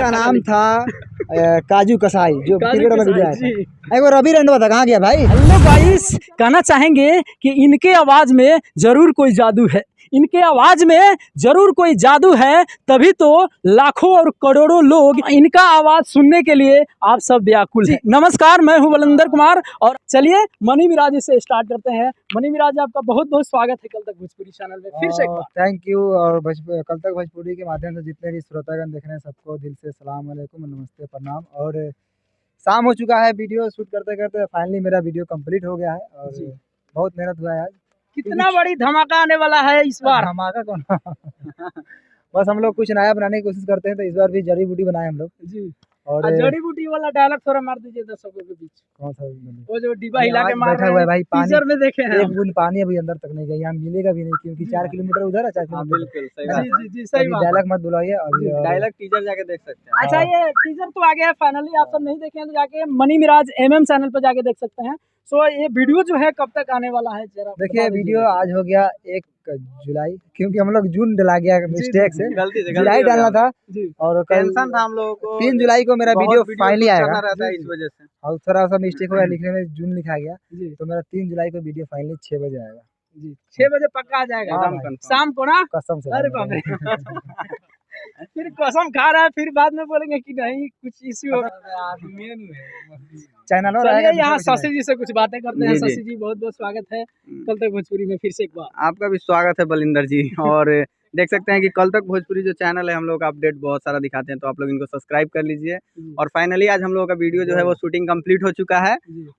इसका नाम था काजू कसाई, जो क्रिकेट वाला वीडियो आया था। एक बार रवि रंडवा था, कहाँ गया भाई? हेलो गाइस, कहना चाहेंगे कि इनके आवाज में जरूर कोई जादू है, इनके आवाज में जरूर कोई जादू है, तभी तो लाखों और करोड़ों लोग इनका आवाज सुनने के लिए आप सब व्याकुल हैं। नमस्कार, मैं हूं बलिंदर कुमार और चलिए मनी मिराज से स्टार्ट करते हैं। मनी मिराज, आपका बहुत बहुत स्वागत है कल तक भोजपुरी चैनल में फिर से एक बार। Thank you. और कल तक भोजपुरी के माध्यम से जितने भी श्रोतागण देख रहे हैं सबको दिल से सलाम वालेकुम, नमस्ते, प्रणाम। और शाम हो चुका है, वीडियो शूट करते करते फाइनली मेरा वीडियो कंप्लीट हो गया है और बहुत मेहनत हुआ है आज। कितना बड़ी धमाका आने वाला है इस बार? धमाका कौन बस हम लोग कुछ नया बनाने की कोशिश करते हैं, तो इस बार भी जड़ी बूटी बनाए हम लोग जी। और जड़ी बूटी वाला डायलॉग थोड़ा मार दीजिए दर्शकों के बीच। कौन सा? वो जो डिब्बा हिला के मार बैठा रहे हुआ है हैं भाई, टीजर में देखे हैं एक बूंद पानी अभी अंदर तक नहीं गई, यहाँ मिलेगा भी नहीं क्योंकि 4 किलोमीटर उधर है, 4 किलोमीटर। बिल्कुल सही बात है। जी सही बात। डायलॉग मत बुलाइए अभी, डायलॉग टीजर जाके देख सकते हैं। अच्छा, ये टीजर तो आ गया है फाइनली, आप सब नहीं देखे हैं तो जाके मनी मिराज MM चैनल पर जाके देख सकते हैं। सो ये वीडियो जो है कब तक आने वाला है जरा देखिए? वीडियो आज हो गया 1 जुलाई, क्योंकि हम लोग जून डला गया मिस्टेक से, गलती से जुलाई डालना था जी। और कल टेंशन था हम लोगों को। 3 जुलाई को मेरा वीडियो फाइनली आएगा रहता है इस वजह से, और थोड़ा सा मिस्टेक हो गया, लिखने में जून लिखा गया, जी तो मेरा 3 जुलाई को वीडियो फाइनली 6 बजे आएगा जी। 6 बजे पक्का आ जाएगा हाँ एकदम confirm। शाम को ना? कसम से। अरे बाप रे फिर कसम खा रहा है, फिर बाद में बोलेंगे कि नहीं कुछ इश्यू हो। चैनल और चलिए आएगा यहाँ दूसरा शशि जी से कुछ बातें करते हैं। जी, जी। शशि जी, बहुत बहुत स्वागत है कल तक भोजपुरी में फिर से एक बार। आपका भी स्वागत है बलिंदर जी। और देख सकते हैं कि कल तक भोजपुरी जो चैनल है हम लोग का अपडेट बहुत सारा दिखाते हैं, तो आप लोग इनको सब्सक्राइब कर लीजिए। और फाइनली आज हम लोगों का वीडियो जो है वो शूटिंग कंप्लीट हो चुका है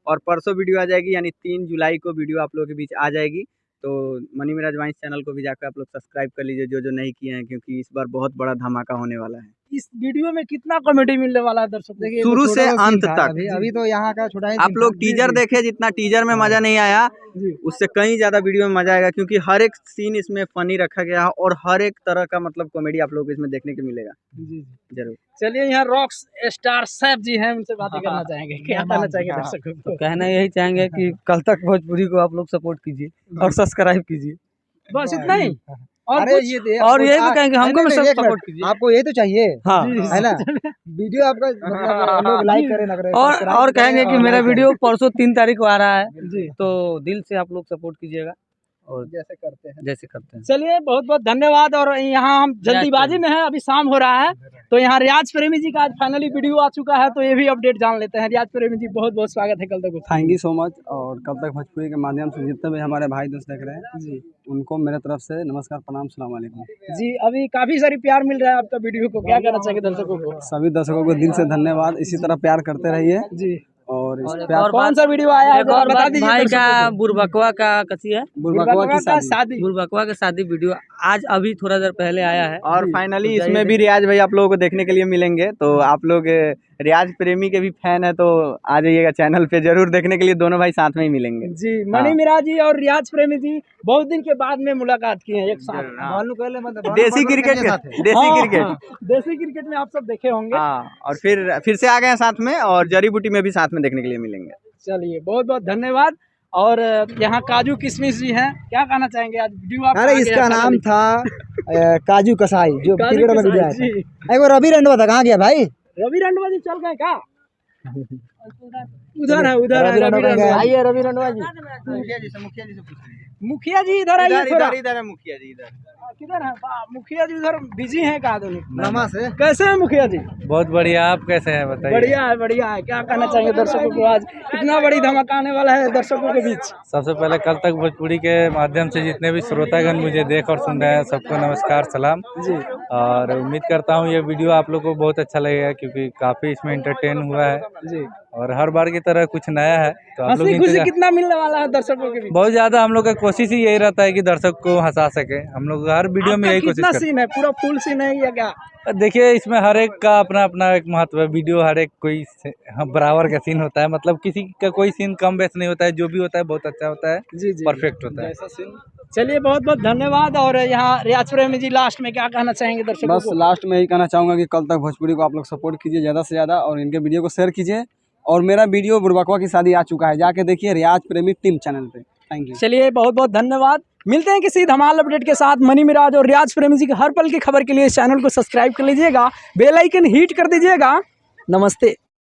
और परसों वीडियो आ जाएगी, यानी 3 जुलाई को वीडियो आप लोगों के बीच आ जाएगी। तो मनी मिराज वाइन्स चैनल को भी जाकर आप लोग सब्सक्राइब कर लीजिए जो नहीं किए हैं, क्योंकि इस बार बहुत बड़ा धमाका होने वाला है। इस वीडियो में कितना कॉमेडी मिलने वाला है दर्शक? देखिए शुरू से अंत तक। अभी तो यहाँ का छोटा ही आप लोग टीजर देखे, जितना टीजर में मजा नहीं आया उससे कहीं ज्यादा वीडियो में मजा आएगा, क्योंकि हर एक सीन इसमें फनी रखा गया है और हर एक तरह का मतलब कॉमेडी आप लोग को इसमें देखने को मिलेगा। जी जरूर। चलिए यहाँ रॉक स्टार सैफ जी हैं, उनसे बातें करना चाहेंगे। क्या कहना चाहेंगे दर्शकों को? कहना यही चाहेंगे कि कल तक भोजपुरी को आप लोग सपोर्ट कीजिए और सब्सक्राइब कीजिए, बस इतना ही? और अरे कुछ? और यही तो कहेंगे हमको भी सपोर्ट कीजिए। आपको ये तो चाहिए हाँ, है ना? वीडियो आपका मतलब लोग लाइक करें ना करें, और कहेंगे कि मेरा वीडियो परसों 3 तारीख को आ रहा है, जी। तो दिल से आप लोग सपोर्ट कीजिएगा और जैसे करते हैं। चलिए बहुत बहुत धन्यवाद। और यहाँ हम जल्दीबाजी में हैं, अभी शाम हो रहा है, तो यहाँ रियाज प्रेमी जी का आज फाइनली वीडियो आ चुका है, तो ये भी अपडेट जान लेते हैं। रियाज प्रेमी जी, बहुत बहुत स्वागत है कल तक। Thank you so much. और कल तक भोजपुरी के माध्यम से जितने भी हमारे भाई दोस्त देख रहे हैं जी, उनको मेरे तरफ से नमस्कार, प्रणाम, सलाम वालेकुम। जी अभी काफी सारी प्यार मिल रहा है आपका वीडियो को, क्या कहना चाहिए दर्शकों को? सभी दर्शकों को दिल से धन्यवाद, इसी तरह प्यार करते रहिए। जी। और इस प्यार कौन सा वीडियो आया है? और बता दीजिए भाई दर्शकों का को। बुरबकवा का कसी है, बुरबकवा की शादी। बुरबकवा की शादी वीडियो आज अभी थोड़ा देर पहले आया है। और फाइनली इसमें भी रियाज भाई आप लोगों को देखने के लिए मिलेंगे, तो आप लोग रियाज प्रेमी के भी फैन है तो आ जाइएगा चैनल पे, जरूर देखने के लिए। दोनों भाई साथ में ही मिलेंगे। जी, मनी मिराज जी और रियाज प्रेमी जी बहुत दिन के बाद में मुलाकात की है एक साथ। देसी क्रिकेट देसी क्रिकेट में आप सब देखे होंगे। हाँ, और फिर से आ गए हैं साथ में, और जड़ी बूटी में भी साथ में देखने के लिए मिलेंगे। चलिए बहुत बहुत धन्यवाद। और यहाँ काजू किशमिश जी हैं, क्या कहना चाहेंगे आज वीडियो आप? अरे इसका नाम था काजू कसाई, जो क्रिकेट वाला वीडियो आया जी। था। एक बार रवि रंडवा था, कहाँ गया भाई? रवि रंडवा जी चल गए क्या? उधर है रवि रंडवा। आइए रवि रंडवा जी। मुखिया जी इधर आइए थोड़ा। इधर है मुखिया जी, इधर किधर है? मुखिया जी उधर बिजी हैं का? नमस्ते। कैसे हैं मुखिया जी? बहुत बढ़िया, आप कैसे हैं बताइए? बढ़िया है, बढ़िया है। क्या कहना चाहिए दर्शकों को? आज कितना बड़ी धमाका आने वाला है दर्शकों के बीच। सबसे पहले कल तक भोजपुरी के माध्यम से जितने भी श्रोतागण मुझे देख और सुन रहे हैं सबको नमस्कार, सलाम जी। और उम्मीद करता हूँ ये वीडियो आप लोग को बहुत अच्छा लगेगा, क्योंकि काफ़ी इसमें एंटरटेन हुआ है जी। और हर बार की तरह कुछ नया है, तो आप लोग हंसी खुशी इंतजार। कितना मिलने वाला है दर्शकों के बीच? बहुत ज़्यादा हम लोग का कोशिश ही यही रहता है कि दर्शक को हंसा सके। हम लोग हर वीडियो में यही कोशिश कितना करते सीन है? पूरा फुल सीन है या क्या? हैं। देखिए, इसमें हर एक का अपना अपना एक महत्व है। वीडियो हर एक कोई बराबर का सीन होता है, मतलब किसी का कोई सीन कम बेस नहीं होता है, जो भी होता है बहुत अच्छा होता है, जी जी, परफेक्ट होता है। जैसा सीन। चलिए बहुत बहुत धन्यवाद। और यहाँ रियाज प्रेमी जी लास्ट में क्या कहना चाहेंगे दर्शकों बस को? लास्ट में यही कहना चाहूँगा कि कल तक भोजपुरी को आप लोग सपोर्ट कीजिए ज़्यादा से ज़्यादा, और इनके वीडियो को शेयर कीजिए। और मेरा वीडियो बुरबकवा की शादी आ चुका है, जाके देखिए रियाज प्रेमी टीम चैनल पे। Thank you. चलिए बहुत बहुत धन्यवाद। मिलते हैं किसी धमाल अपडेट के साथ। मनी मिराज और रियाज प्रेमी जी की हर पल की खबर के लिए इस चैनल को सब्सक्राइब कर लीजिएगा, बेल आइकन हिट कर दीजिएगा। नमस्ते।